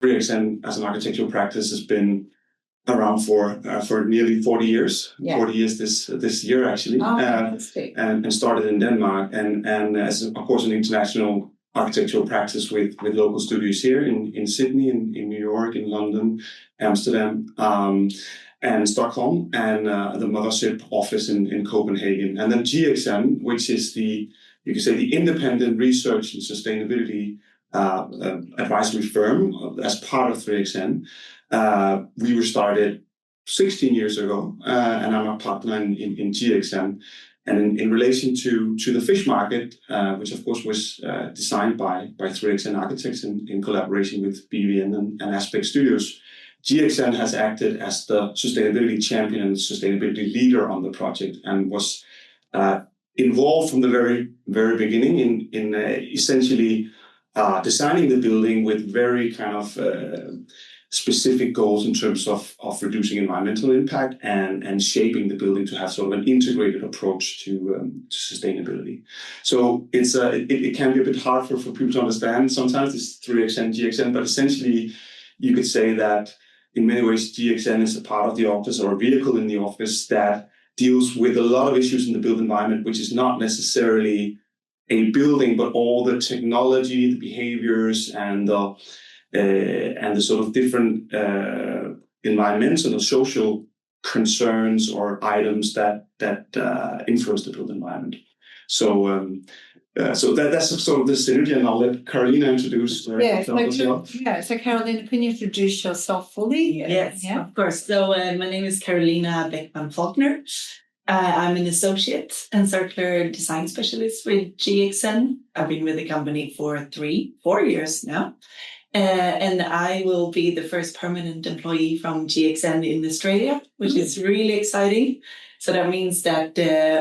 GXN as an architectural practice has been around for nearly 40 years. 40 years this year actually, and started in Denmark, and as of course an international architectural practice with local studios here in Sydney, in New York, in London, Amsterdam, and Stockholm, and the mothership office in Copenhagen. And then GXN, which is the independent research and sustainability advisory firm as part of 3XN. We were started 16 years ago, and I'm a partner in GXN. And in relation to the fish market, which of course was designed by 3XN architects in collaboration with BVN and Aspect Studios, GXN has acted as the sustainability champion and sustainability leader on the project, and was involved from the very, very beginning in essentially designing the building with very kind of specific goals in terms of reducing environmental impact and shaping the building to have sort of an integrated approach to sustainability. So it can be a bit hard for people to understand sometimes, this 3XN, GXN, but essentially you could say that in many ways GXN is a part of the office, or a vehicle in the office, that deals with a lot of issues in the built environment, which is not necessarily a building, but all the technology, the behaviors, and the sort of different environmental and social concerns or items that influence the built environment. So that's sort of the synergy, and I'll let Karolina introduce herself as well. So Karolina, can you introduce yourself fully? Yes, of course. So my name is Karolina Bäckman Faulkner. I'm an associate and circular design specialist with GXN. I've been with the company for 4 years now. And I will be the first permanent employee from GXN in Australia, which is really exciting. So that means that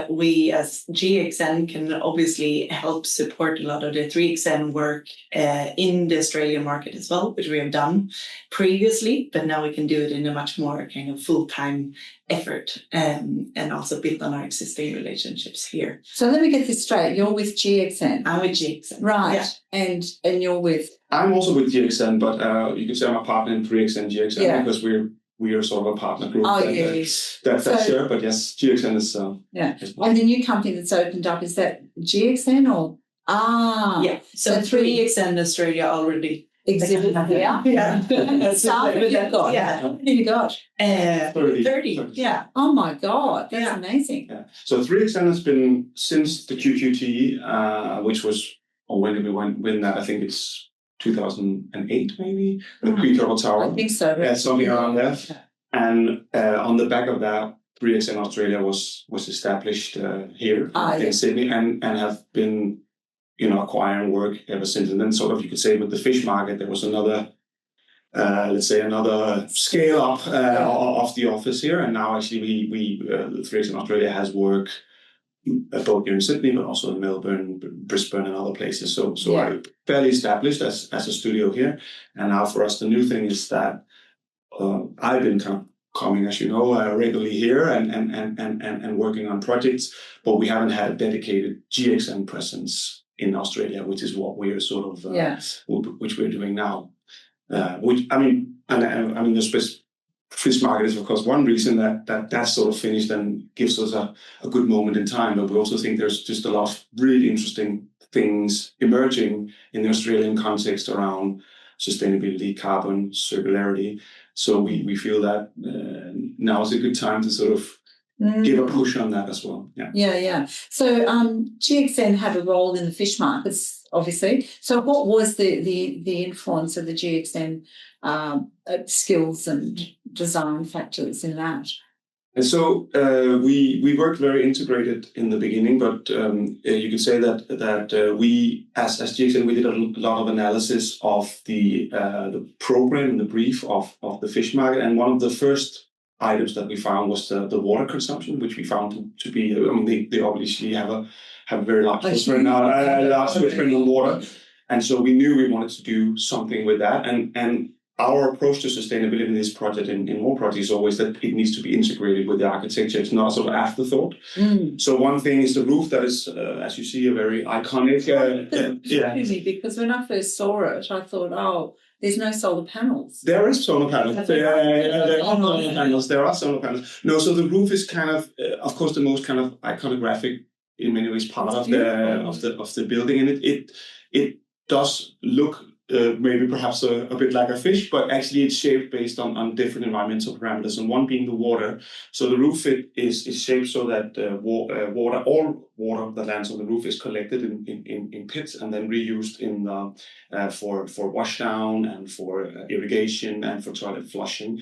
we as GXN can obviously help support a lot of the 3XN work in the Australian market as well, which we have done previously, but now we can do it in a much more kind of full-time effort, and also build on our existing relationships here. So let me get this straight. You're with GXN. I'm with GXN. Right. Yeah. And you're with? I'm also with GXN, but you could say I'm a partner in 3XN GXN because we are sort of a partner group. That's sure, but yes, GXN is... And the new company that's opened up, is that GXN or? Yeah, so 3XN Australia already exhibit here. Staff you've got? Yeah. How many have you got? 30. Yeah. Oh my God, that's amazing. Yeah. So 3XN has been, since the QQT, which was, or when did we win that? I think it's 2008 maybe, the Pre-Turtle Tower. I think so. Yeah, something around there. And on the back of that, 3XN Australia was established here in Sydney, and have been, acquiring work ever since. And then sort of, you could say, with the fish market, there was another, let's say, another scale up of the office here. And now actually we 3XN Australia has work both here in Sydney, but also in Melbourne, Brisbane, and other places. So I'm fairly established as a studio here. And now for us, the new thing is that I've been coming, as you know, regularly here and working on projects, but we haven't had a dedicated GXN presence in Australia, which is what we're sort of, which we're doing now. The fish market is, of course, one reason that's sort of finished and gives us a good moment in time. But we also think there's just a lot of really interesting things emerging in the Australian context around sustainability, carbon, circularity. So we feel that now is a good time to sort of give a push on that as well. Yeah. So GXN had a role in the fish markets, obviously. So what was the influence of the GXN skills and design factors in that? And so we worked very integrated in the beginning, but you could say that we, as GXN, we did a lot of analysis of the program and the brief of the fish market. And one of the first items that we found was the water consumption, which we found to be, they obviously have a very large footprint on water. And so we knew we wanted to do something with that. And our approach to sustainability in this project, in more projects, is always that it needs to be integrated with the architecture. It's not a sort of afterthought. So one thing is the roof that is, as you see, a very iconic... Because when I first saw it, I thought, there's no solar panels. There is solar panels. There are solar panels. There are solar panels. No, so the roof is kind of course, the most kind of iconographic in many ways part of the building, and it does look maybe perhaps a bit like a fish, but actually it's shaped based on different environmental parameters, and one being the water. So the roof is shaped so that all water that lands on the roof is collected in pits and then reused for washdown and for irrigation and for toilet flushing,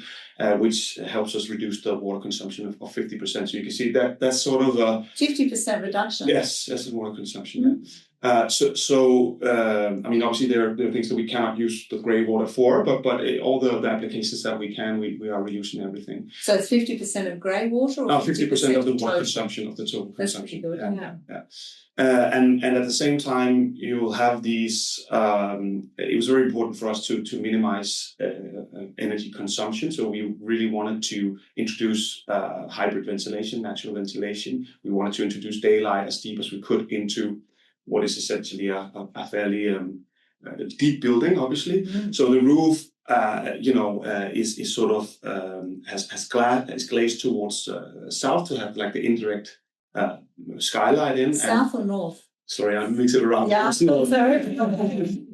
which helps us reduce the water consumption of 50%. So you can see that's sort of a 50% reduction. Yes, that's the water consumption. I mean, obviously there are things that we cannot use the grey water for, but all the applications that we can, we are reusing everything. So it's 50% of grey water, or 50% of the water consumption of the total consumption. That's pretty good. Yeah. And at the same time, you will have these. It was very important for us to minimize energy consumption. So we really wanted to introduce hybrid ventilation, natural ventilation. We wanted to introduce daylight as deep as we could into what is essentially a fairly deep building, obviously. So the roof, is sort of has glazed towards south to have like the indirect skylight in. South or north? Sorry, I mix it around. Yeah, sorry.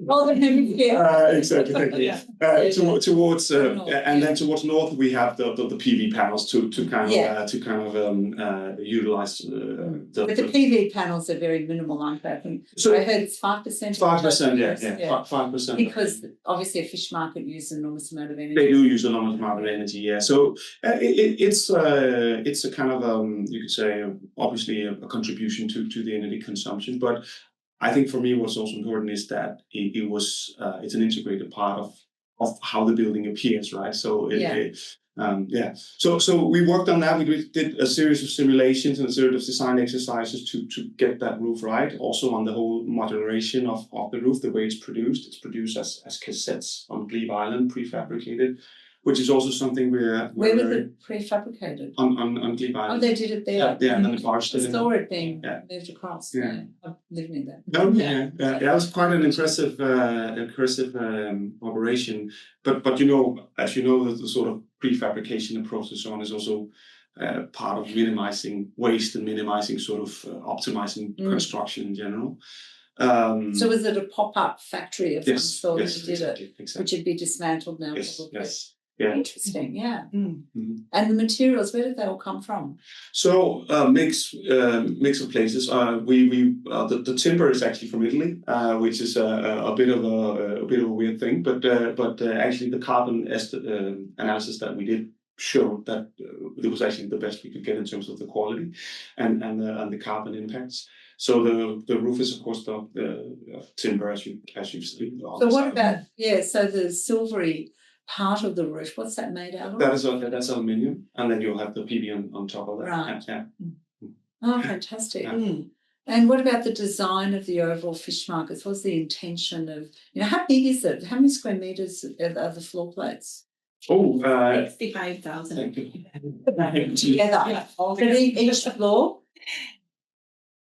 All the hemisphere. Exactly. Towards and then towards north we have the PV panels to utilize But the PV panels are very minimal, aren't they? I think so. I heard it's 5%. 5%, yeah. 5%. Because obviously a fish market uses an enormous amount of energy. They do use an enormous amount of energy, yeah. So it's a kind of you could say obviously a contribution to the energy consumption. But I think for me what's also important is that it's an integrated part of how the building appears, right? So So we worked on that. We did a series of simulations and a series of design exercises to get that roof right. Also on the whole modularization of the roof, the way it's produced. It's produced as cassettes on Glebe Island, prefabricated, which is also something where was it prefabricated? On Glebe Island. Oh, they did it there. Yeah, and then the barge. I saw it being moved across. Yeah, I'm living in that. That was quite an impressive operation. But as you know, the sort of prefabrication approach and so on is also part of minimizing waste and minimizing sort of optimizing construction in general. So was it a pop-up factory of some sort that you did exactly. Which would be dismantled now? Yes. Yeah. Interesting, yeah. And the materials, where did they all come from? So mix of places. The timber is actually from Italy, which is a bit of a weird thing. But actually the carbon analysis that we did showed that it was actually the best we could get in terms of the quality and the carbon impacts. So the roof is of course the timber as you've seen. So what about so the silvery part of the roof, what's that made out of? That's aluminium, and then you'll have the PV on top of that. Right. Yeah. Oh, fantastic. And what about the design of the overall fish markets? What's the intention of, how big is it? How many square meters are the floor plates? 65,000. Together. Each floor?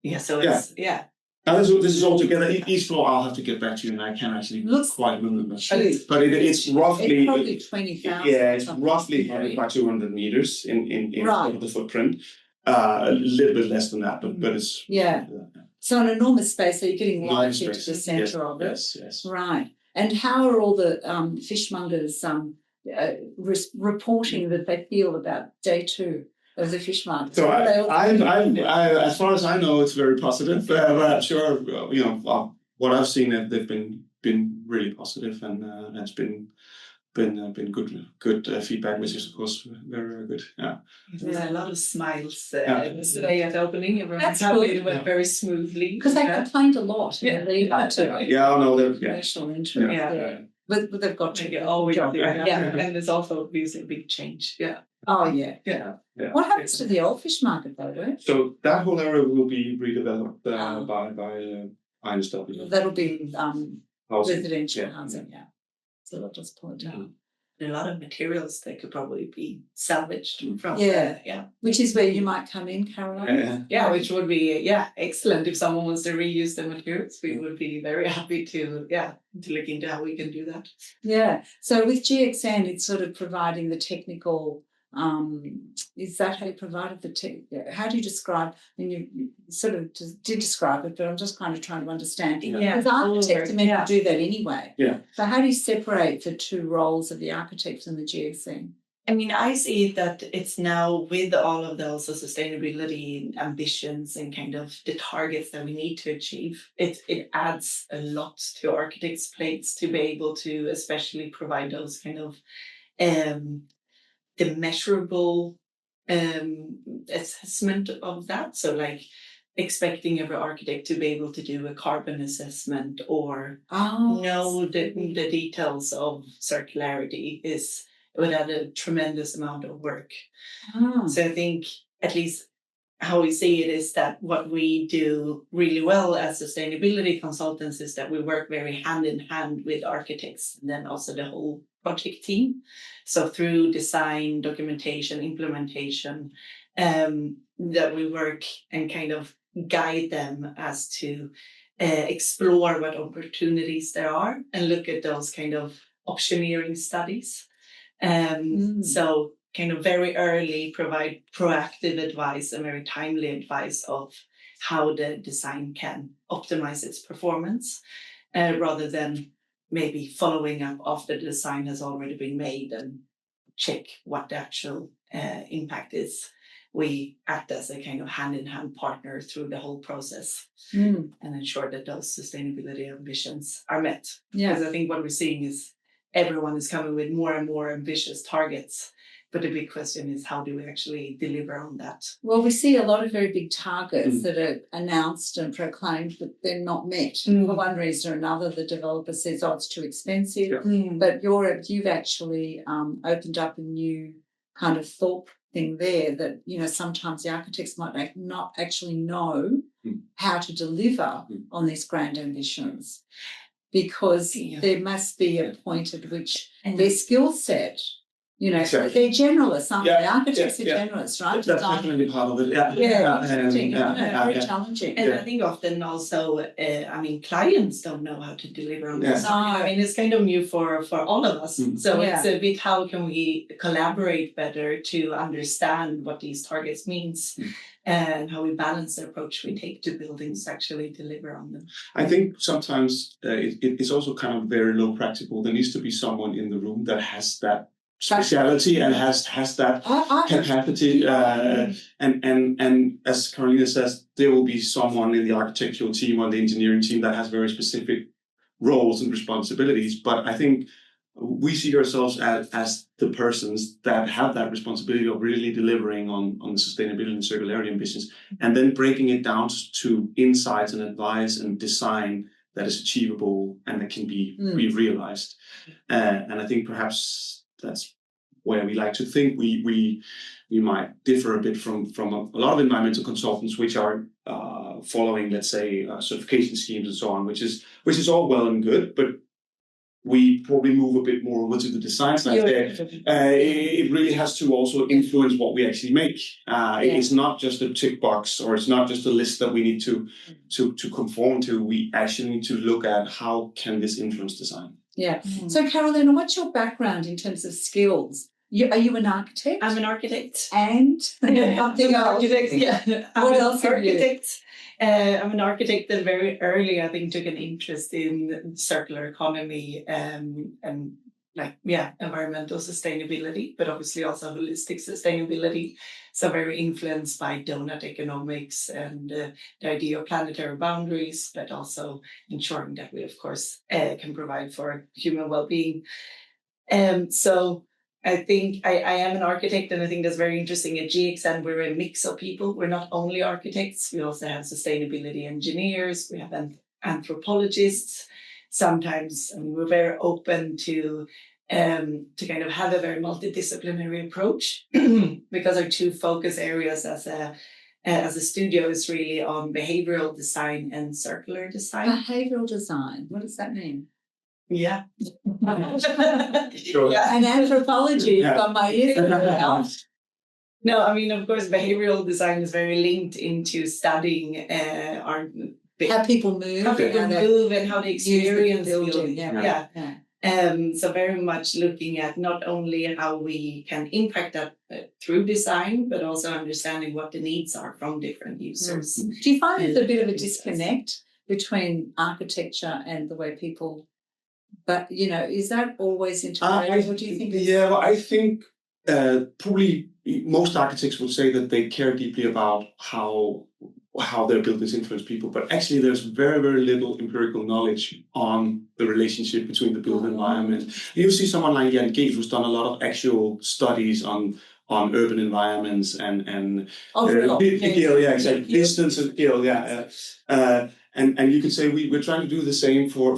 Yeah, so it's, Now this is all together. Each floor I'll have to get back to you, and I can't actually quite remember. But it's roughly. It's probably 20,000. Yeah, it's roughly 100 by 200 meters in the footprint. A little bit less than that, but it's So an enormous space. So you're getting light into the centre of it. Yes. Right. And how are all the fishmongers reporting that they feel about day 2? Of the fish market. So as far as I know, it's very positive. But I'm sure what I've seen, they've been really positive, and it's been good feedback, which is of course very, very good. Yeah. There's a lot of smiles today at opening. Everyone's happy. It went very smoothly because they complained a lot. Commercial interest. But they've got to and there's also obviously a big change. Yeah. Oh yeah. What happens to the old fish market though? Right? So that whole area will be redeveloped by INSW. That'll be residential housing. Yeah. So I'll just pull it down. a lot of materials that could probably be salvaged from. Which is where you might come in, Caroline. Which would be excellent if someone wants to reuse the materials. We would be very happy to look into how we can do that. Yeah. So with GXN, it's sort of providing the technical. Is that how you provided the how do you describe? I mean, you sort of did describe it, but I'm just kind of trying to understand. Because architects are meant to do that anyway. Yeah. So how do you separate the two roles of the architect and the GXN? I mean, I see that it's now with all of the also sustainability ambitions and kind of the targets that we need to achieve, it adds a lot to architects' plates to be able to especially provide those kind of the measurable assessment of that. So like expecting every architect to be able to do a carbon assessment or know the details of circularity would add a tremendous amount of work. So I think at least how we see it is that what we do really well as sustainability consultants is that we work very hand in hand with architects and then also the whole project team. So through design, documentation, implementation, that we work and kind of guide them as to explore what opportunities there are and look at those kind of optioneering studies. So kind of very early provide proactive advice and very timely advice of how the design can optimize its performance rather than maybe following up after the design has already been made and check what the actual impact is. We act as a kind of hand-in-hand partner through the whole process and ensure that those sustainability ambitions are met. Because I think what we're seeing is everyone is coming with more and more ambitious targets. But the big question is, how do we actually deliver on that? Well, we see a lot of very big targets that are announced and proclaimed, but they're not met. For one reason or another, the developer says, it's too expensive. But you've actually opened up a new kind of thought thing there that, sometimes the architects might not actually know how to deliver on these grand ambitions because there must be a point at which their skill set, they're generalists, aren't they? Architects are generalists, right? That's definitely part of it. Very challenging. And I think often also, clients don't know how to deliver on this. It's kind of new for all of us. So it's a bit, how can we collaborate better to understand what these targets means and how we balance the approach we take to buildings actually deliver on them. I think sometimes it's also kind of very low practical. There needs to be someone in the room that has that speciality and has that capacity and as Karolina says, there will be someone in the architectural team or the engineering team that has very specific roles and responsibilities, but I think we see ourselves as the persons that have that responsibility of really delivering on the sustainability and circularity ambitions and then breaking it down to insights and advice and design that is achievable and that can be realized. And I think perhaps that's where we like to think we might differ a bit from a lot of environmental consultants, which are following, let's say, certification schemes and so on, which is all well and good, but we probably move a bit more over to the design side there. It really has to also influence what we actually make. It's not just a tick box or it's not just a list that we need to conform to. We actually need to look at how can this influence design. Yeah. So Karolina, what's your background in terms of skills? Are you an architect? I'm an architect. And something else? What else are you? I'm an architect that very early, I think, took an interest in circular economy and environmental sustainability, but obviously also holistic sustainability. So very influenced by donut economics and the idea of planetary boundaries, but also ensuring that we, of course, can provide for human well-being. So I think I am an architect, and I think that's very interesting. At GXN, we're a mix of people. We're not only architects. We also have sustainability engineers. We have anthropologists. Sometimes we're very open to kind of have a very multidisciplinary approach because our two focus areas as a studio is really on behavioral design and circular design. Behavioral design, what does that mean? Yeah. Sure. Yeah. And anthropology from my ears. No, I mean, of course, behavioral design is very linked into studying our how people move, and how they experience building. Yeah. So very much looking at not only how we can impact that through design, but also understanding what the needs are from different users. Do you find there's a bit of a disconnect between architecture and the way people? But is that always integrated? What do you think? Yeah, well, I think probably most architects would say that they care deeply about how their buildings influence people, but actually there's very, very little empirical knowledge on the relationship between the built environment. You see someone like Jan Geet, who's done a lot of actual studies on urban environments and exactly, distance and scale, and you could say we're trying to do the same for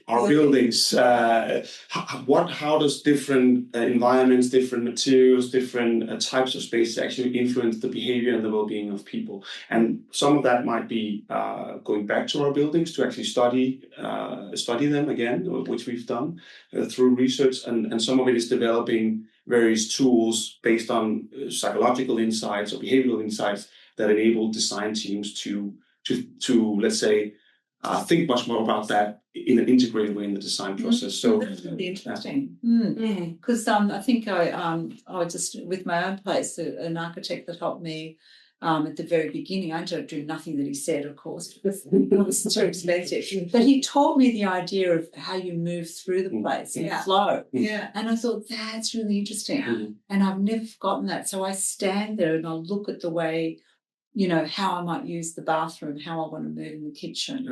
our buildings. How does different environments, different materials, different types of spaces actually influence the behavior and the well-being of people? And some of that might be going back to our buildings to actually study them again, which we've done through research, and some of it is developing various tools based on psychological insights or behavioral insights that enable design teams to let's say think much more about that in an integrated way in the design process. So that's really interesting because I think I just with my own place, an architect that helped me at the very beginning. I don't do nothing that he said, of course, because it was too expensive. But he taught me the idea of how you move through the place and flow. Yeah. And I thought that's really interesting, and I've never forgotten that. So I stand there and I look at the way, how I might use the bathroom, how I want to move in the kitchen,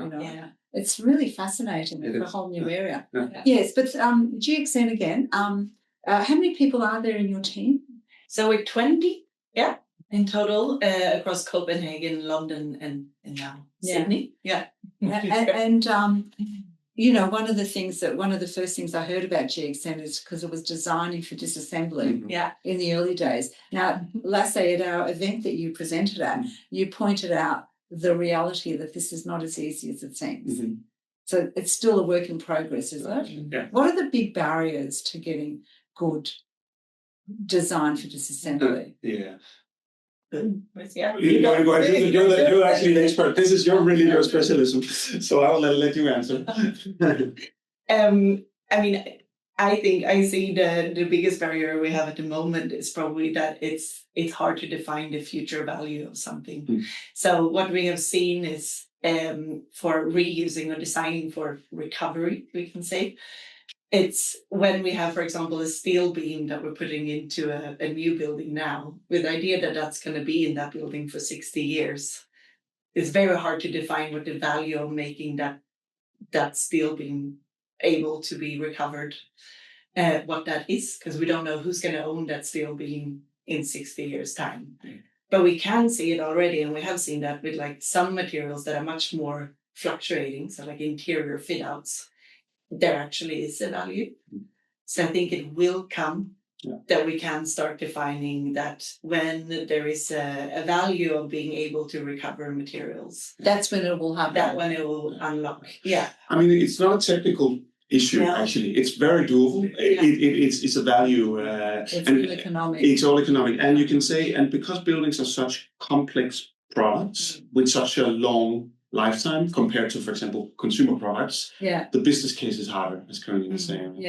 It's really fascinating. It's a whole new area. Yeah. Yes, but GXN again, how many people are there in your team? So we're 20, in total, across Copenhagen, London, and now Sydney. Yeah. And one of the first things I heard about GXN is because it was designing for disassembly in the early days. Now, Lasse, at our event that you presented at, you pointed out the reality that this is not as easy as it seems. So it's still a work in progress, isn't it? Yeah. What are the big barriers to getting good design for disassembly? You're actually the expert. This is really your specialism, so I will let you answer. I mean, I think I see the biggest barrier we have at the moment is probably that it's hard to define the future value of something. So what we have seen is for reusing or designing for recovery, we can say. It's when we have, for example, a steel beam that we're putting into a new building now, with the idea that that's going to be in that building for 60 years. It's very hard to define what the value of making that steel beam able to be recovered, what that is, because we don't know who's going to own that steel beam in 60 years' time. But we can see it already, and we have seen that with like some materials that are much more fluctuating, so like interior fit-outs. There actually is a value. So I think it will come that we can start defining that when there is a value of being able to recover materials. That's when it will happen. That when it will unlock. Yeah. I mean, it's not a technical issue, actually. It's very doable. It's a value. It's all economic. It's all economic. And you can say, and because buildings are such complex products with such a long lifetime compared to, for example, consumer products, the business case is harder, as Karolina is saying.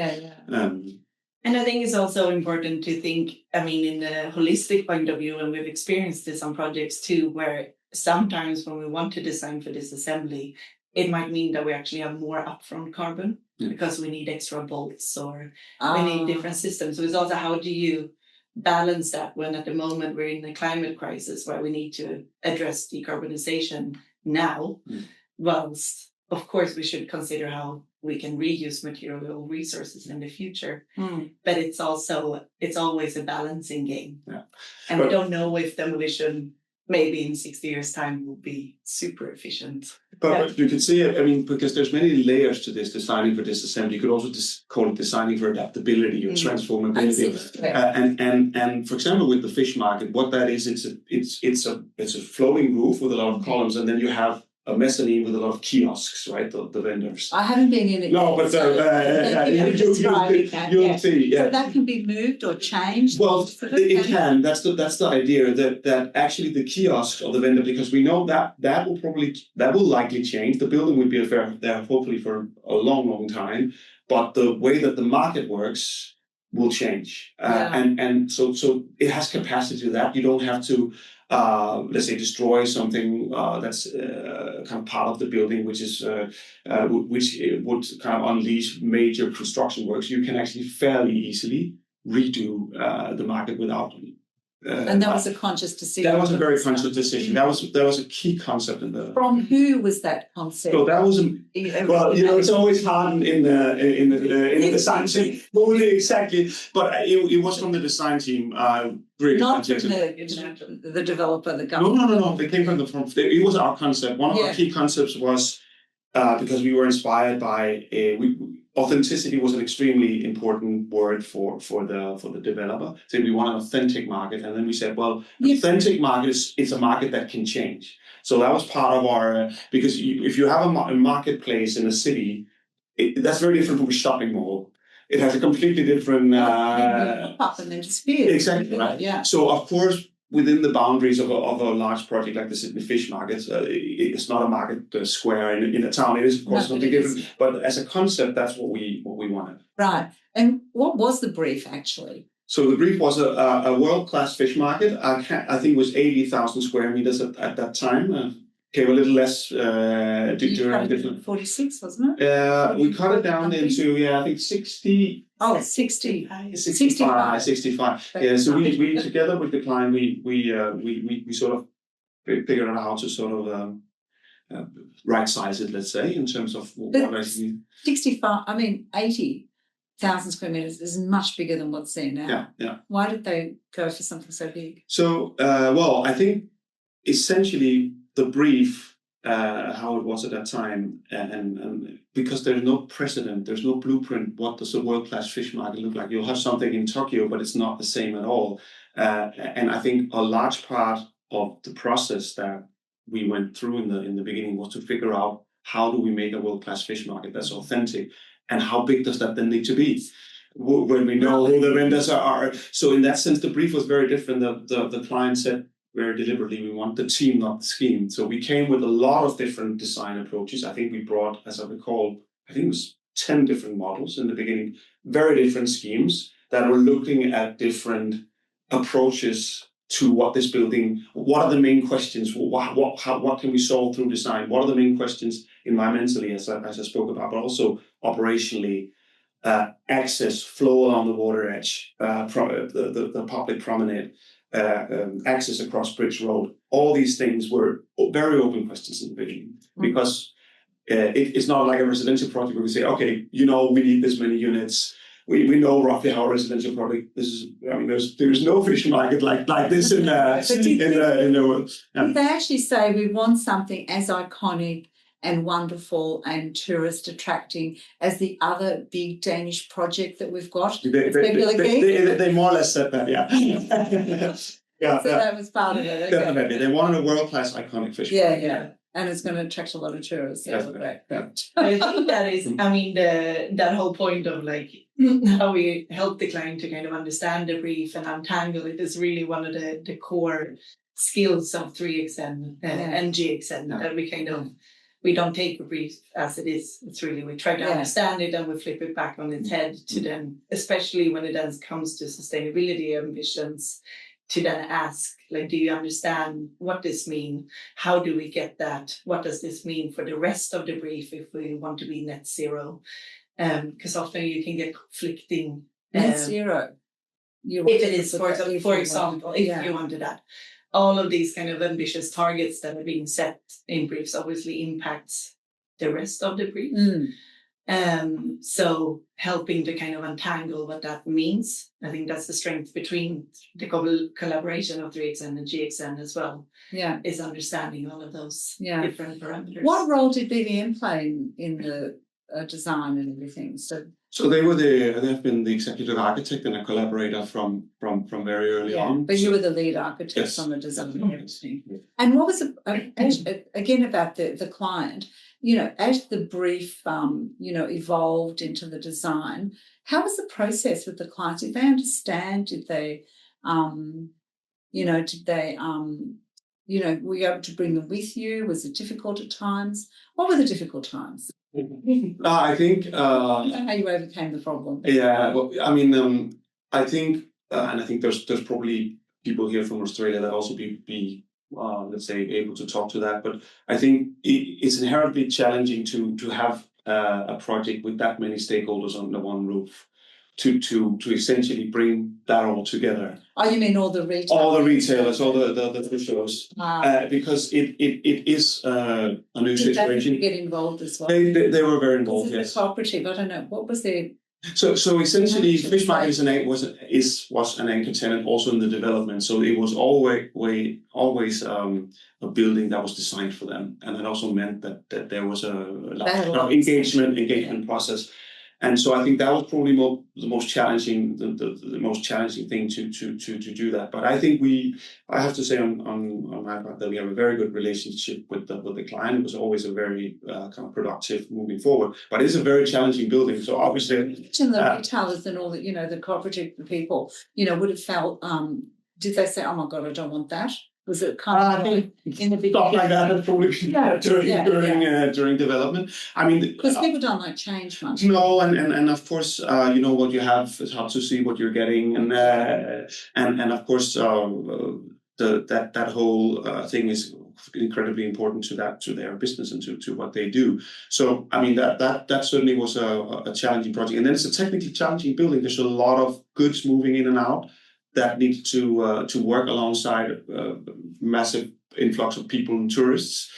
And I think it's also important to think, I mean, in a holistic point of view, and we've experienced this on projects too, where sometimes when we want to design for disassembly, it might mean that we actually have more upfront carbon because we need extra bolts or we need different systems. So it's also how do you balance that when at the moment we're in a climate crisis where we need to address decarbonization now, whilst of course we should consider how we can reuse material resources in the future. But it's always a balancing game. And we don't know if demolition maybe in 60 years' time will be super efficient. But you can see it, I mean, because there's many layers to this designing for disassembly. You could also call it designing for adaptability or transformability. And for example, with the fish market, what that is, it's a flowing roof with a lot of columns, and then you have a mezzanine with a lot of kiosks, right? The vendors. I haven't been in it. No, but you'll see. Yeah. So that can be moved or changed. Well, it can. That's the idea that actually the kiosk or the vendor, because we know that will likely change. The building will be there hopefully for a long time, but the way that the market works will change, and so it has capacity to that. You don't have to. Let's say destroy something that's kind of part of the building, which would kind of unleash major construction works. You can actually fairly easily redo the market without. And that was a conscious decision. That was a very conscious decision. That was a key concept in the. From who was that concept? So that was it's always hard in the design team. Exactly, but it was from the design team. Really not from the developer, the government. No. They came from it was our concept. One of our key concepts was because we were inspired by authenticity was an extremely important word for the developer. So we want an authentic market, and then we said, well, authentic market is a market that can change. So that was part of our because if you have a marketplace in a city, that's very different from a shopping mall. It has a completely different. Pop and then disappear. Exactly right. Yeah. So of course, within the boundaries of a large project like the Sydney Fish Market, it's not a market square in a town. It is of course something different. But as a concept, that's what we wanted. Right. And what was the brief actually? So the brief was a world-class fish market. I think it was 80,000 square meters at that time. Came a little less during different. 46, wasn't it? We cut it down into I think 60. Oh, 60. 65. Yeah. So we together with the client we sort of figured out how to sort of right size it. Let's say in terms of what actually. 65. I mean 80,000 square meters is much bigger than what's there now. Yeah. Why did they go for something so big? So well, I think essentially. The brief, how it was at that time, and because there's no precedent, there's no blueprint. What does a world-class fish market look like? You'll have something in Tokyo, but it's not the same at all. And I think a large part of the process that we went through in the beginning was to figure out how do we make a world-class fish market that's authentic, and how big does that then need to be? When we know who the vendors are. So in that sense, the brief was very different. The client said, very deliberately, we want the team, not the scheme. So we came with a lot of different design approaches. I think we brought, as I recall, I think it was 10 different models in the beginning, very different schemes that were looking at different approaches to what this building, what are the main questions, what can we solve through design, what are the main questions environmentally, as I spoke about, but also operationally, access, flow along the water edge, the public promenade, access across Bridge Road. All these things were very open questions in the beginning because it's not like a residential project where we say, okay, we need this many units. We know roughly how a residential project. There's no fish market like this in the world. Did they actually say we want something as iconic and wonderful and tourist attracting as the other big Danish project that we've got? They more or less said that, yeah. So that was part of it. Okay. Definitely. They wanted a world-class iconic fish. Yeah. And it's going to attract a lot of tourists. I think that is, that whole point of like how we help the client to kind of understand the brief and untangle it is really one of the core skills of 3XN and GXN that we kind of, we don't take a brief as it is. It's really, we try to understand it and we flip it back on its head to then, especially when it then comes to sustainability ambitions, to then ask, like, do you understand what this means? How do we get that? What does this mean for the rest of the brief if we want to be net zero? Because often you can get conflicting. Net zero? If it is, for example, if you wanted that. All of these kind of ambitious targets that are being set in briefs obviously impacts the rest of the brief. So helping to kind of untangle what that means. I think that's the strength between the collaboration of 3XN and GXN as well. Yeah, is understanding all of those different parameters. What role did BVM play in the design and everything? So So they've been the executive architect and a collaborator from very early on. But you were the lead architect on the design and everything. And what was again about the client? As the brief evolved into the design, how was the process with the clients? Did they understand? Did they were you able to bring them with you? Was it difficult at times? What were the difficult times? I think how you overcame the problem. Yeah, well, I mean, I think, and I think there's probably people here from Australia that also be let's say able to talk to that. But I think it's inherently challenging to have a project with that many stakeholders under one roof. To essentially bring that all together. Oh, you mean all the retailers? All the retailers, all the shows. Because it is a new situation. Did they get involved as well? They were very involved, yes. The cooperative, I don't know, what was their... So essentially, Fish Market was an anchor tenant also in the development. So it was always a building that was designed for them, and that also meant that there was a lot of engagement process. And so I think that was probably the most challenging thing to do that. But I think I have to say on my part that we have a very good relationship with the client. It was always a very kind of productive moving forward. But it's a very challenging building. So obviously, the retailers and all that, the cooperative people, would have felt. Did they say, "Oh my God, I don't want that"? Was it kind of in the beginning? Stuff like that probably during development. I mean, because people don't like change much. No, and of course, what you have is hard to see what you're getting, and of course, that whole thing is incredibly important to their business and to what they do. So I mean that certainly was a challenging project, and then it's a technically challenging building. There's a lot of goods moving in and out that need to work alongside a massive influx of people and tourists,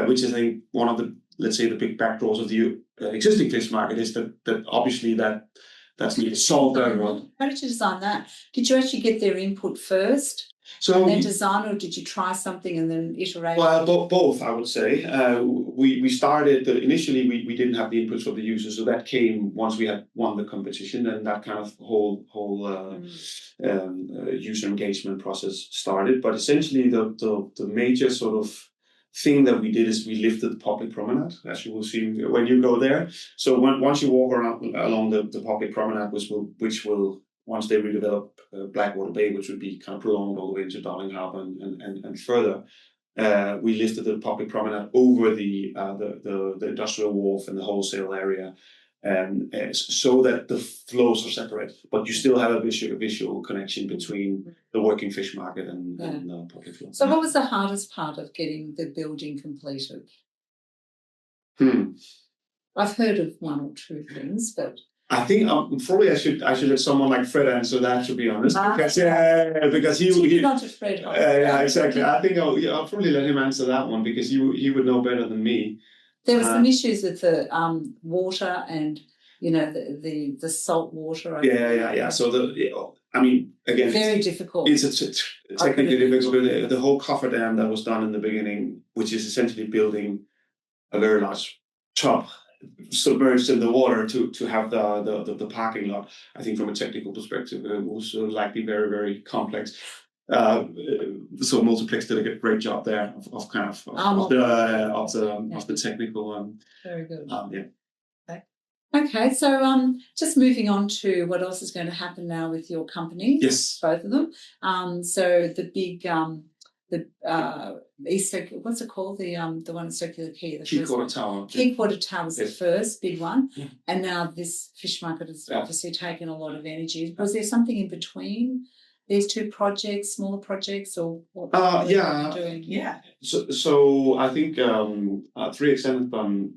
which is, I think, one of the, let's say, the big backdrops of the existing fish market is that obviously that's needed to solve very well. How did you design that? Did you actually get their input first? So and then design, or did you try something and then iterate? Well, both, I would say. We started initially. We didn't have the inputs from the users, so that came once we had won the competition, and that kind of whole user engagement process started. But essentially, the major sort of thing that we did is we lifted the public promenade, as you will see when you go there. So once you walk along the public promenade, which will once they redevelop Blackwater Bay, which would be kind of prolonged all the way into Darling Harbour and further, we lifted the public promenade over the industrial wharf and the wholesale area, so that the flows are separate, but you still have a visual connection between the working fish market and the public flow. So what was the hardest part of getting the building completed? I've heard of one or two things, but I think probably I should let someone like Fred answer that, to be honest, because he not a Fred. Yeah, exactly. I think I'll probably let him answer that one because he would know better than me. There were some issues with the water and the salt water. Yeah. So I mean, again, very difficult. It's technically difficult. The whole cofferdam that was done in the beginning, which is essentially building a very large tub submerged in the water to have the parking lot. I think from a technical perspective, it was likely very, very complex. So Multiplex did a great job there of the technical. Very good. Yeah. Okay, so just moving on to what else is going to happen now with your company. Yes, both of them. So the big East Circular, what's it called? The one at Circular Quay. Quay Quarter Tower. Quay Quarter Tower was the first big one, and now this fish market has obviously taken a lot of energy. Was there something in between these two projects, smaller projects, or what were you doing? Yeah. So I think 3XN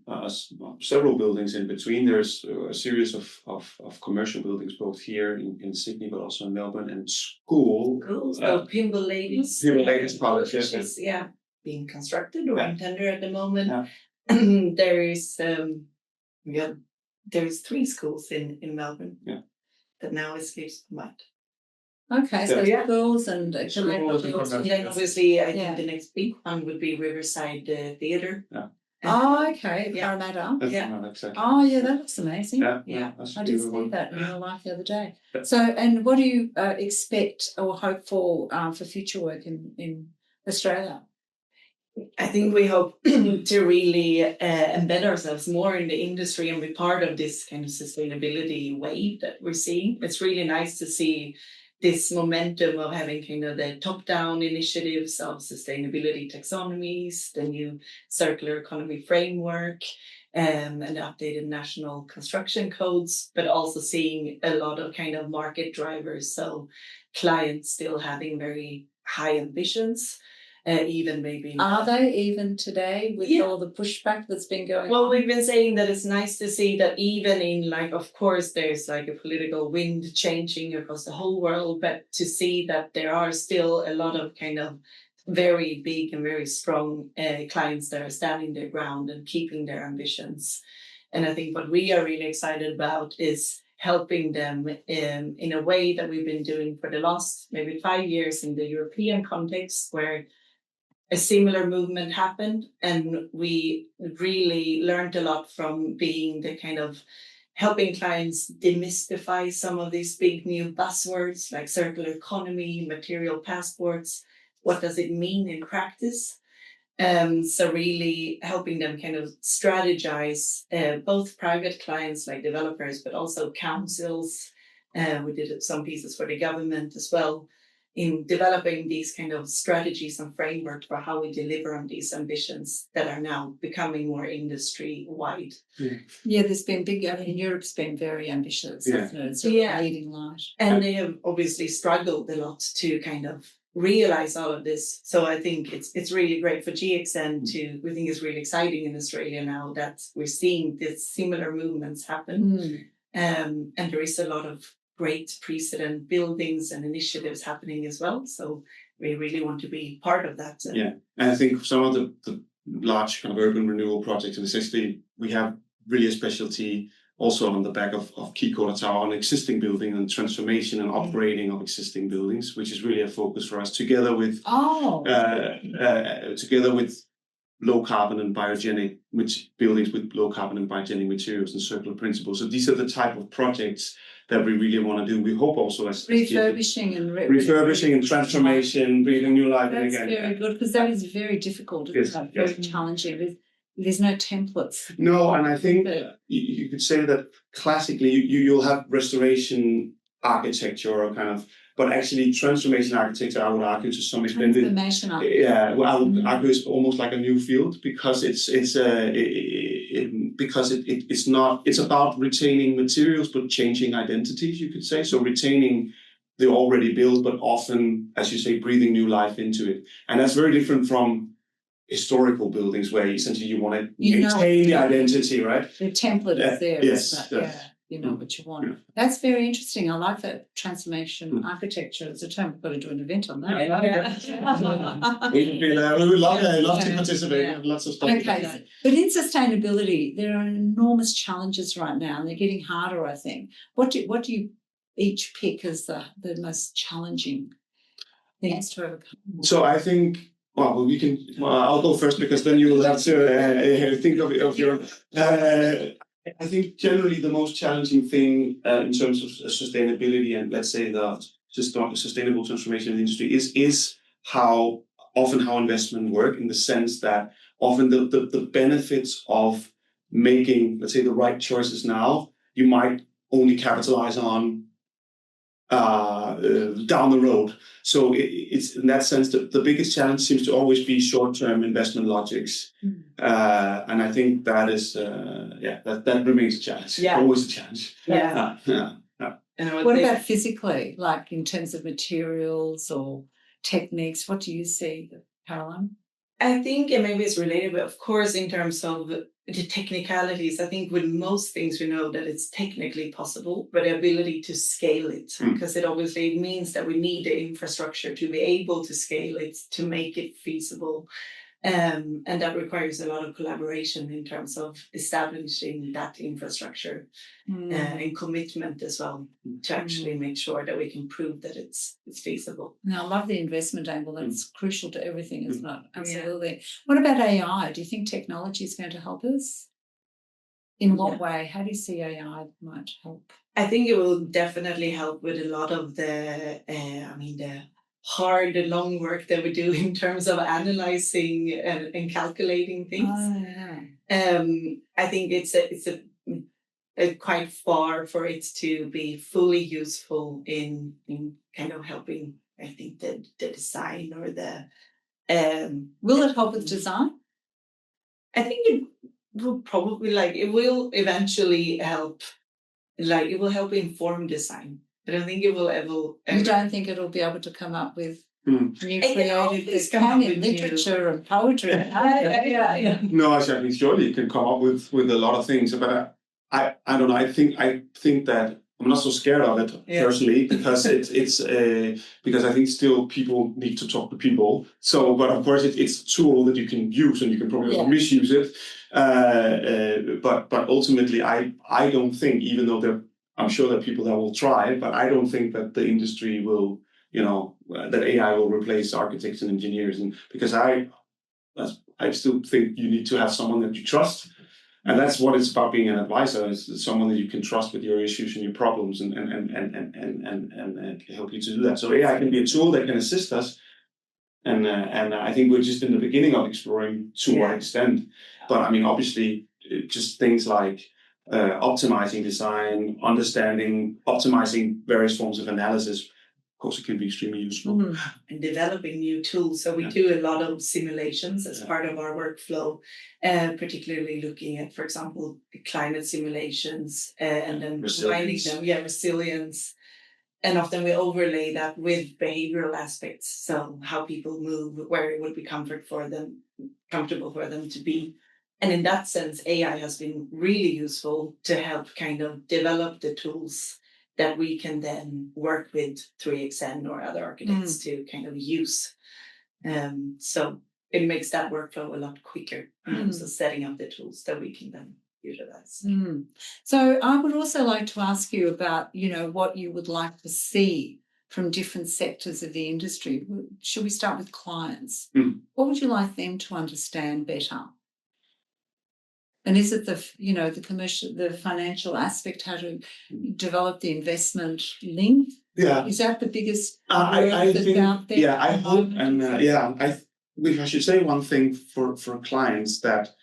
has done several buildings in between. There's a series of commercial buildings both here in Sydney, but also in Melbourne, and schools. So Pimble Ladies. Pimble Ladies College, is being constructed or in tender at the moment. Yeah. There is 3 schools in Melbourne. Yeah. That now escapes the mind. Okay, so schools and obviously, I think the next big one would be Riverside Theatre. Yeah. Oh, okay, Parramatta. Exactly. Oh, yeah, that looks amazing. Yeah. I did see that in real life the other day. So, and what do you expect or hope for future work in Australia? I think we hope to really embed ourselves more in the industry and be part of this kind of sustainability wave that we're seeing. It's really nice to see this momentum of having kind of the top-down initiatives of sustainability taxonomies, the new circular economy framework, and the updated national construction codes, but also seeing a lot of kind of market drivers. So clients still having very high ambitions. Even maybe are they even today with all the pushback that's been going on? We've been saying that it's nice to see that even in of course there's a political wind changing across the whole world, but to see that there are still a lot of kind of very big and very strong clients that are standing their ground and keeping their ambitions. And I think what we are really excited about is helping them in a way that we've been doing for the last maybe 5 years in the European context, where a similar movement happened, and we really learned a lot from being the kind of helping clients demystify some of these big new buzzwords like circular economy, material passports. What does it mean in practice? So really helping them kind of strategize both private clients like developers, but also councils. We did some pieces for the government as well, in developing these kind of strategies and framework for how we deliver on these ambitions that are now becoming more industry-wide. Yeah, there's been Europe's been very ambitious, hasn't it? It's a leading light. And they have obviously struggled a lot to kind of realize all of this. So I think it's really great for GXN we think it's really exciting in Australia now that we're seeing these similar movements happen. And there is a lot of great precedent buildings and initiatives happening as well. So we really want to be part of that. And I think some of the large kind of urban renewal projects, and essentially we have really a specialty also on the back of Key Quarter Tower on existing building and transformation and upgrading of existing buildings, which is really a focus for us together with low carbon and biogenic buildings with low carbon and biogenic materials and circular principles. So these are the type of projects that we really want to do. We hope also as refurbishing and transformation, breathing new life. That's very good, because that is very difficult. It's very challenging. There's no templates. No, and I think you could say that classically you'll have restoration architecture or kind of, but actually transformation architecture, I would argue to some extent. Transformation architecture. Yeah, well, I would argue it's almost like a new field because it's about retaining materials but changing identities, you could say. So retaining the already built, but often, as you say, breathing new life into it, and that's very different from historical buildings where essentially you want to maintain the identity, right? The template is there. Yes. You know what you want. That's very interesting. I like that transformation architecture as a term. We've got to do an event on that. We would love to participate. Lots of stuff. Okay, but in sustainability, there are enormous challenges right now, and they're getting harder, I think. What do you each pick as the most challenging things to overcome? So I think. Well, I'll go first because then you will have to think of your. I think generally the most challenging thing in terms of sustainability and let's say the sustainable transformation of the industry is how investment work, in the sense that often the benefits of making, let's say, the right choices now, you might only capitalize on down the road. So it's in that sense that the biggest challenge seems to always be short-term investment logics, and I think that is that remains a challenge. Always a challenge. What about physically, like in terms of materials or techniques? What do you see, Caroline? I think, and maybe it's related, but of course, in terms of the technicalities, I think with most things we know that it's technically possible, but the ability to scale it, because it obviously means that we need the infrastructure to be able to scale it, to make it feasible. And that requires a lot of collaboration in terms of establishing that infrastructure and commitment as well to actually make sure that we can prove that it's feasible. Now, I love the investment angle. That's crucial to everything, isn't it? Absolutely. Yeah. What about AI? Do you think technology is going to help us? In what way? How do you see AI might help? I think it will definitely help with a lot of the hard, long work that we do in terms of analyzing and calculating things. I think it's quite far for it to be fully useful in kind of helping, I think, the design or the... Will it help with design? I think it will probably, it will eventually help. It will help inform design. I don't think it will ever... You don't think it'll be able to come up with new creative literature and poetry? No, I think surely it can come up with a lot of things, but I don't know. I think that I'm not so scared of it personally, because because I think still people need to talk to people. So, but of course it's a tool that you can use, and you can probably also misuse it. But ultimately, I don't think, even though I'm sure there are people that will try, but I don't think that the industry will, that AI will replace architects and engineers, and because I still think you need to have someone that you trust. And that's what it's about being an advisor, is someone that you can trust with your issues and your problems and help you to do that. So AI can be a tool that can assist us. And I think we're just in the beginning of exploring to what extent. But I mean, obviously, just things like optimizing design, optimizing various forms of analysis, of course, it can be extremely useful. And developing new tools. So we do a lot of simulations as part of our workflow, particularly looking at, for example, climate simulations and then combining them. Resilience. And often we overlay that with behavioral aspects. So how people move, where it would be comfortable for them to be. And in that sense, AI has been really useful to help kind of develop the tools that we can then work with through GXN or other architects to kind of use. So it makes that workflow a lot quicker in terms of setting up the tools that we can then utilize. So I would also like to ask you about, what you would like to see from different sectors of the industry. Should we start with clients? What would you like them to understand better? And is it the commercial, the financial aspect, how to develop the investment link? Yeah. Is that the biggest I that's think, out there? Yeah, I hope. And I should say one thing for clients that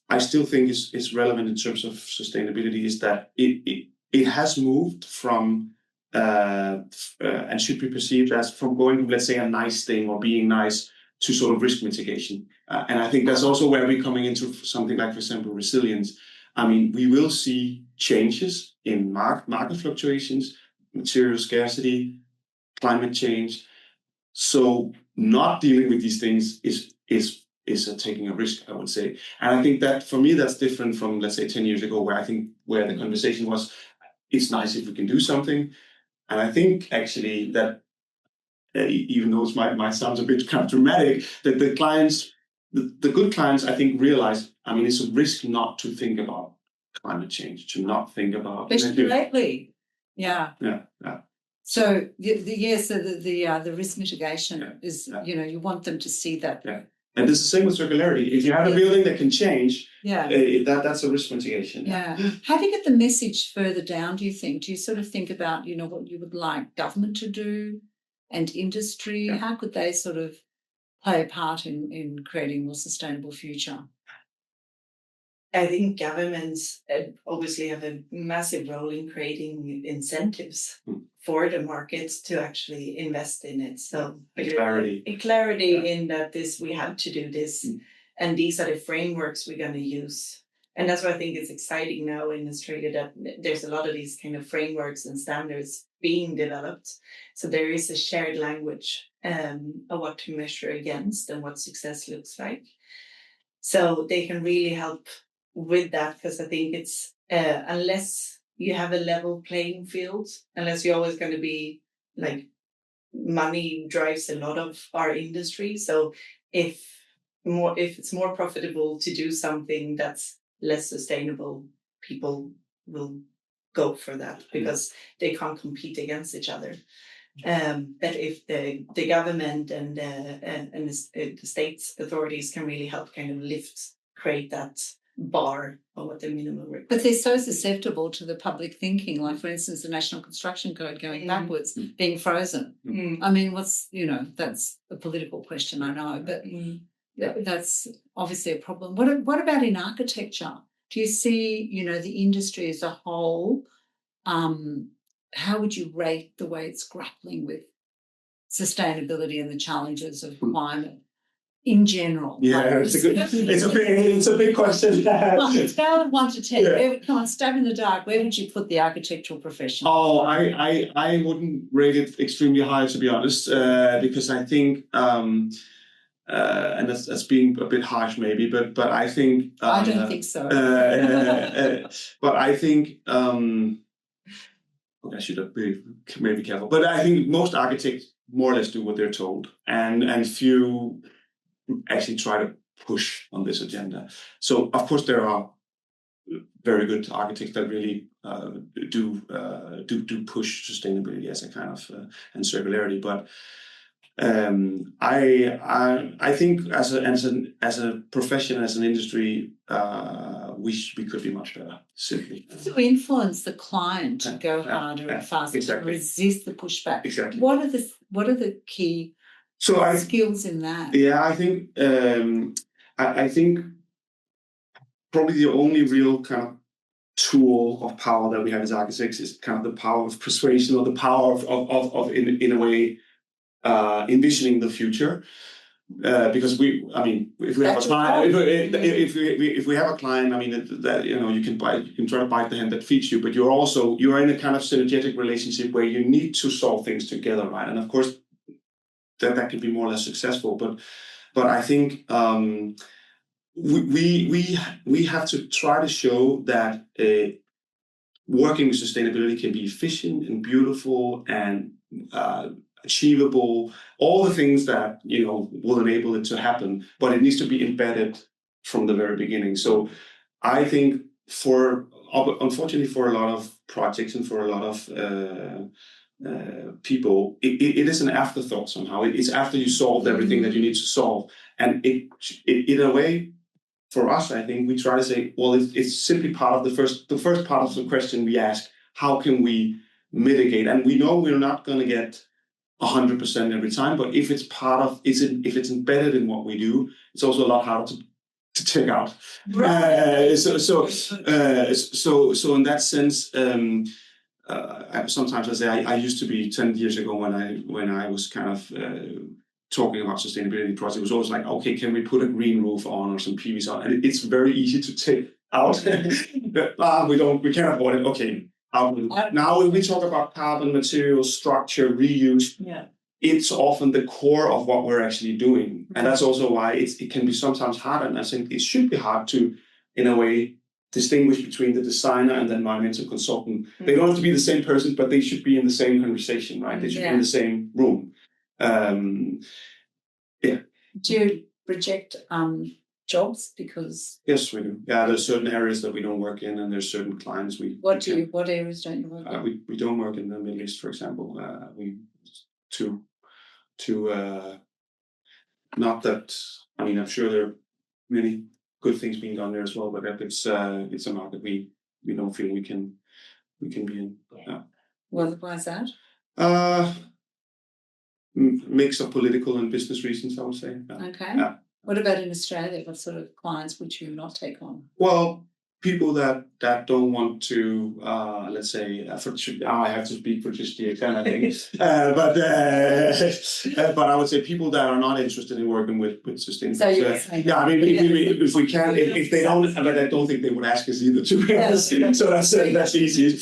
I still think is relevant in terms of sustainability, is that it has moved from and should be perceived as from going, let's say, a nice thing or being nice to sort of risk mitigation. And I think that's also where we're coming into something like, for example, resilience. I mean, we will see changes in market fluctuations, material scarcity, climate change. So not dealing with these things is taking a risk, I would say. And I think that for me, that's different from, let's say, 10 years ago, where the conversation was, it's nice if we can do something. And I think actually that even though it might sound a bit kind of dramatic, that the clients, the good clients, I think, realize, I mean, it's a risk not to think about climate change, to not think about... Especially lately. Yeah. So the risk mitigation is, you want them to see that. Yeah. And it's the same with circularity. If you have a building that can change, that's a risk mitigation. Yeah. How do you get the message further down, do you think? Do you sort of think about, what you would like government to do and industry? Yeah. How could they sort of play a part in creating a more sustainable future? I think governments obviously have a massive role in creating incentives for the markets to actually invest in it. So clarity in that we have to do this, and these are the frameworks we're going to use. And that's why I think it's exciting now in Australia that there's a lot of these kind of frameworks and standards being developed. So there is a shared language of what to measure against and what success looks like. So they can really help with that, because I think it's unless you have a level playing field, unless you're always going to be like, money drives a lot of our industry. So if if it's more profitable to do something that's less sustainable, people will go for that because they can't compete against each other. But if the government and the state's authorities can really help kind of create that bar of what the minimum requirement. But they're so susceptible to the public thinking, like for instance, the National Construction Code going backwards, being frozen. I mean, that's a political question, I know, but that's obviously a problem. What about in architecture? Do you see, the industry as a whole, how would you rate the way it's grappling with sustainability and the challenges of climate in general? Yeah, it's a big question. Scale of 1 to 10. Come on, stab in the dark. Where would you put the architectural profession? Oh, I wouldn't rate it extremely high, to be honest, because I think, and that's being a bit harsh, maybe, but I think I don't think so. But I think. I should have been maybe careful, but I think most architects more or less do what they're told, and few actually try to push on this agenda. So of course there are very good architects that really do push sustainability as a kind of and circularity, but I think as a profession, as an industry, we could be much better, simply. To influence the client to go harder and faster, to resist the pushback. Exactly. What are the key skills in that? Yeah, I think I think probably the only real kind of tool of power that we have as architects is kind of the power of persuasion, or the power of in a way envisioning the future. Because if we have a client, if we have a client, I mean that you can try to bite the hand that feeds you, but you're in a kind of synergetic relationship where you need to solve things together, right? And of course, that can be more or less successful. But I think we have to try to show that working with sustainability can be efficient and beautiful and achievable, all the things that will enable it to happen, but it needs to be embedded from the very beginning. So I think unfortunately for a lot of projects and for a lot of people, it is an afterthought somehow. It's after you solved everything that you need to solve, and it in a way, for us, I think we try to say, well, it's simply part of the first part of the question we ask: how can we mitigate? And we know we're not going to get 100% every time, but if it's if it's embedded in what we do, it's also a lot harder to take out. Right. So in that sense, sometimes I say I used to be 10 years ago when I was kind of talking about sustainability projects. It was always like, okay, can we put a green roof on or some PVC on? And it's very easy to take out. We can't afford it. Okay. Now, when we talk about carbon, material, structure, reuse, it's often the core of what we're actually doing. And that's also why it can be sometimes hard. And I think it should be hard to, in a way, distinguish between the designer and the environmental consultant. They don't have to be the same person, but they should be in the same conversation, right? They should be in the same room. Do you reject jobs because? Yes, we do. Yeah, there's certain areas that we don't work in, and there's certain clients What areas don't you work in? We don't work in the Middle East, for example. Not that. I mean, I'm sure there are many good things being done there as well, but it's a market we don't feel we can be in. Well, why is that? Mix of political and business reasons, I would say. Okay. What about in Australia? What sort of clients would you not take on? Well, people that don't want to, let's say, I have to speak for just GXN, I think, but I would say people that are not interested in working with sustainability. So you're saying if we can, if they don't, but I don't think they would ask us either, to be honest. So that's easy.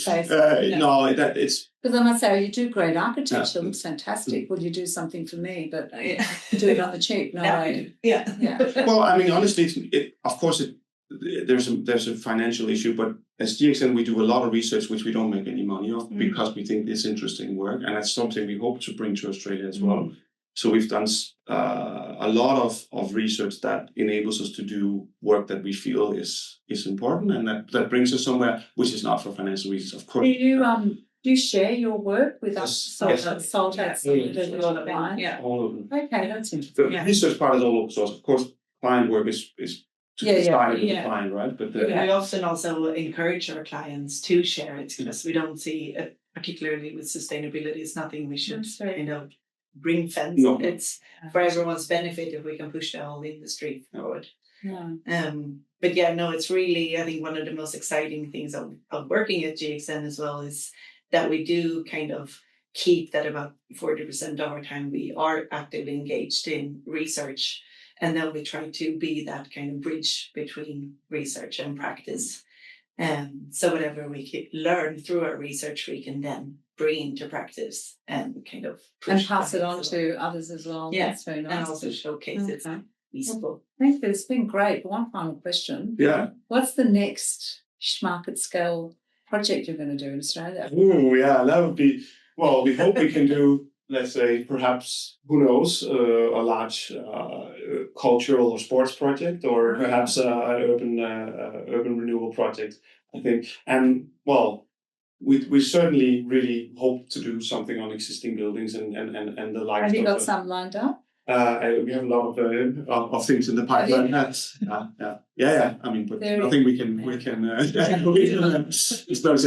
No, it's. Because I must say, you do great architecture. It looks fantastic. Will you do something for me? But do it on the cheap. No way. Yeah. Well, I mean, honestly, of course, there's a financial issue, but as GXN, we do a lot of research which we don't make any money off because we think it's interesting work, and that's something we hope to bring to Australia as well. So we've done a lot of research that enables us to do work that we feel is important, and that brings us somewhere, which is not for financial reasons, of course. Do you share your work with us? Salt All of them. Yeah. All of them. Okay, that's interesting. The research part is all open source. Of course, client work is decided with the client, right? But we often also encourage our clients to share it, because we don't see, particularly with sustainability, it's nothing we should bring fence. No. It's for everyone's benefit if we can push the whole industry forward. Yeah. But yeah, no, it's really, I think one of the most exciting things of working at GXN as well is that we do kind of keep that about 40% of our time we are actively engaged in research, and then we try to be that kind of bridge between research and practice. So whatever we can learn through our research, we can then bring into practice and kind of pass it on to others as well. Yeah, that's very nice. And also showcase it's feasible. Thank you. It's been great. One final question. Yeah. What's the next market scale project you're going to do in Australia? Oh, yeah, that would be, well, we hope we can do, let's say, perhaps, who knows, a large cultural or sports project, or perhaps an urban renewal project, I think. And, well, we certainly really hope to do something on existing buildings and the like. Have you got some lined up? We have a lot of things in the pipeline. Yeah. I mean, but nothing we can. It's not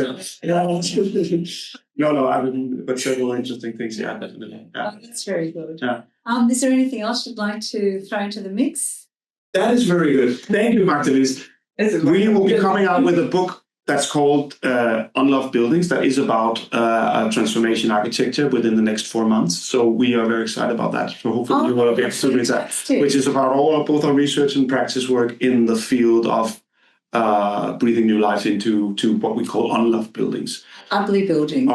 no. I mean, but several interesting things. Yeah, definitely. Yeah. Oh, that's very good. Yeah. Is there anything else you'd like to throw into the mix? That is very good. Thank you, Martin-Liis. We will be coming out with a book that's called Unloved Buildings, that is about transformation architecture within the next 4 months. So we are very excited about that. So hopefully you will be able to read that, which is about both our research and practice work in the field of breathing new life into what we call unloved buildings. Ugly buildings.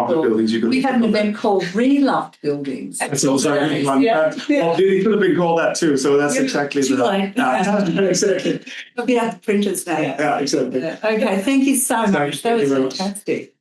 We have an event called Reloved Buildings. That's also a good one. It could have been called that too. So that's exactly exactly. We'll be at the printers now. Yeah, exactly. Okay, thank you so much. That was fantastic.